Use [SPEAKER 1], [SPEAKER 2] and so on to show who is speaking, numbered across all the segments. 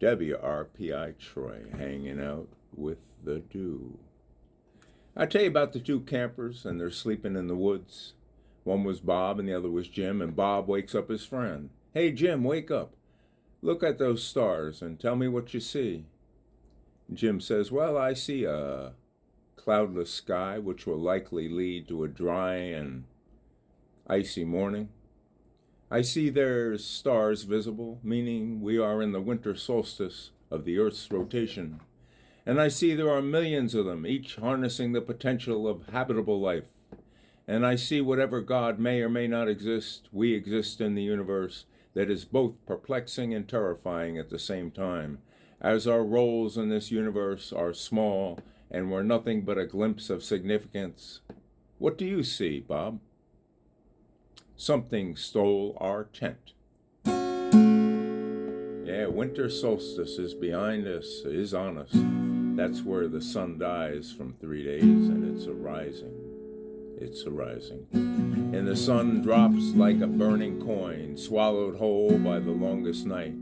[SPEAKER 1] WRPI Troy, hanging out with the dew. I tell you about the two campers, and they're sleeping in the woods. One was Bob and the other was Jim, and Bob wakes up his friend. Hey, Jim, wake up. Look at those stars and tell me what you see. Jim says, well, I see a cloudless sky, which will likely lead to a dry and icy morning. I see there's stars visible, meaning we are in the winter solstice of the Earth's rotation. And I see there are millions of them, each harnessing the potential of habitable life. And I see whatever God may or may not exist, we exist in the universe that is both perplexing and terrifying at the same time, as our roles in this universe are small and we're nothing but a glimpse of significance. What do you see, Bob? Something stole our tent. Yeah, winter solstice is behind us, is on us. That's where the sun dies from 3 days, and it's arising. It's arising. And the sun drops like a burning coin, swallowed whole by the longest night.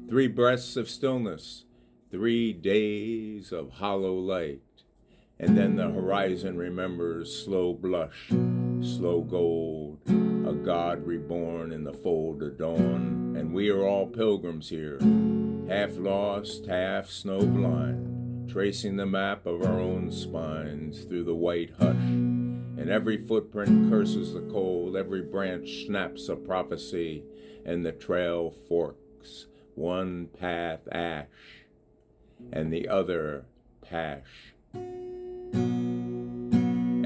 [SPEAKER 1] 3 breaths of stillness, 3 days of hollow light. And then the horizon remembers slow blush, slow gold, a God reborn in the fold of dawn. And we are all pilgrims here, half lost, half snow blind, tracing the map of our own spines through the white hush. And every footprint curses the cold, every branch snaps a prophecy, and the trail forks, one path ash, and the other pash.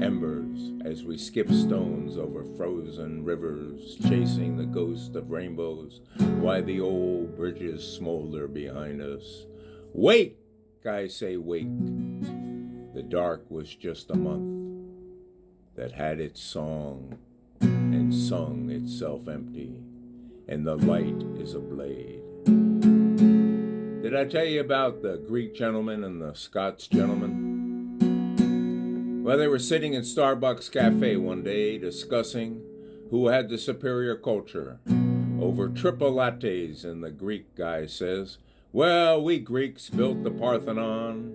[SPEAKER 1] Embers as we skip stones over frozen rivers, chasing the ghost of rainbows, while the old bridges smolder behind us. Wake, I say wake. The dark was just a month that had its song and sung itself empty, and the light is a blade. Did I tell you about the Greek gentleman and the Scots gentleman? Well, they were sitting in Starbucks Cafe one day discussing who had the superior culture over triple lattes, and the Greek guy says, well, we Greeks built the Parthenon,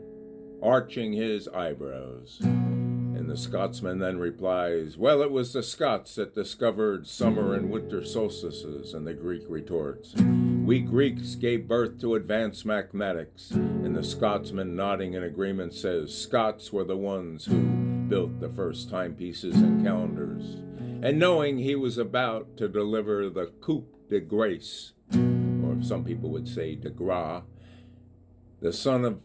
[SPEAKER 1] arching his eyebrows. And the Scotsman then replies, well, it was the Scots that discovered summer and winter solstices, and the Greek retorts, we Greeks gave birth to advanced mathematics. And the Scotsman, nodding in agreement, says, Scots were the ones who built the first timepieces and calendars. And knowing he was about to deliver the coup de grace, or some people would say de grace, the son of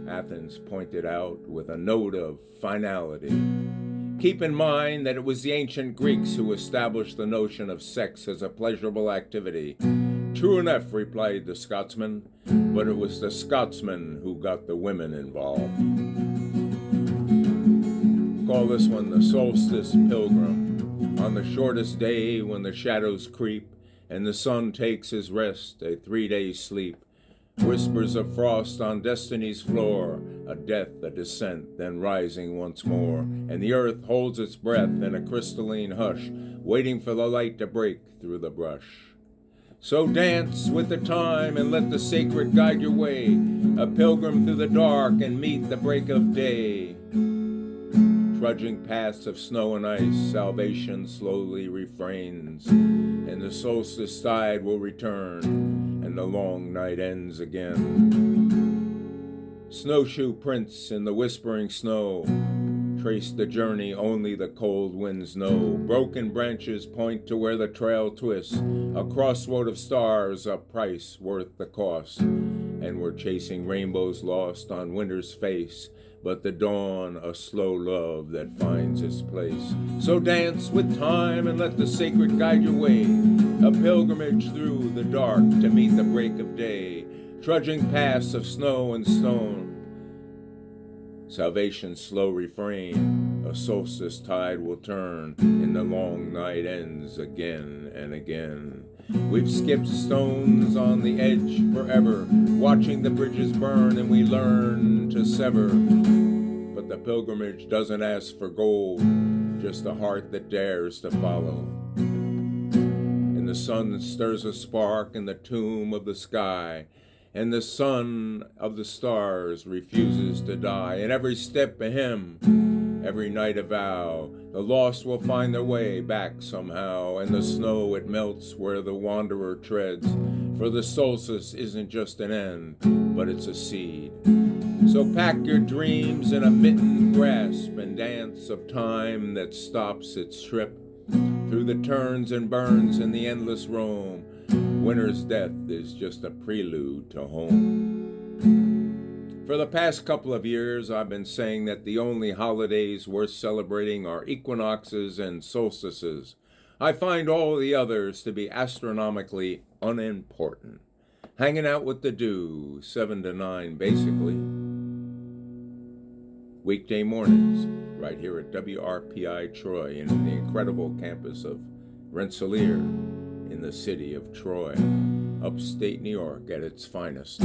[SPEAKER 1] Athens pointed out with a note of finality, keep in mind that it was the ancient Greeks who established the notion of sex as a pleasurable activity. True enough, replied the Scotsman, but it was the Scotsman who got the women involved. Call this one the Solstice Pilgrim. On the shortest day when the shadows creep and the sun takes his rest, a 3-day sleep, whispers of frost on destiny's floor, a death, a descent, then rising once more, and the earth holds its breath in a crystalline hush, waiting for the light to break through the brush. So dance with the time and let the sacred guide your way, a pilgrim through the dark and meet the break of day. Trudging paths of snow and ice, salvation slowly refrains, and the solstice tide will return, and the long night ends again. Snowshoe prints in the whispering snow trace the journey only the cold winds know. Broken branches point to where the trail twists, a crossroad of stars, a price worth the cost. And we're chasing rainbows lost on winter's face, but the dawn a slow love that finds its place. So dance with time and let the sacred guide your way, a pilgrimage through the dark to meet the break of day, trudging paths of snow and stone. Salvation's slow refrain, a solstice tide will turn, and the long night ends again and again. We've skipped stones on the edge forever, watching the bridges burn, and we learn to sever. But the pilgrimage doesn't ask for gold, just a heart that dares to follow. And the sun stirs a spark in the tomb of the sky, and the sun of the stars refuses to die. And every step a hymn, every night a vow. The lost will find their way back somehow, and the snow it melts where the wanderer treads. For the solstice isn't just an end, but it's a seed. So pack your dreams in a mittened grasp and dance of time that stops its trip through the turns and burns in the endless roam. Winter's death is just a prelude to home. For the past couple of years, I've been saying that the only holidays worth celebrating are equinoxes and solstices. I find all the others to be astronomically unimportant. Hanging out with the dew, 7 to 9 basically. Weekday mornings, right here at WRPI Troy in the incredible campus of Rensselaer in the city of Troy, upstate New York at its finest.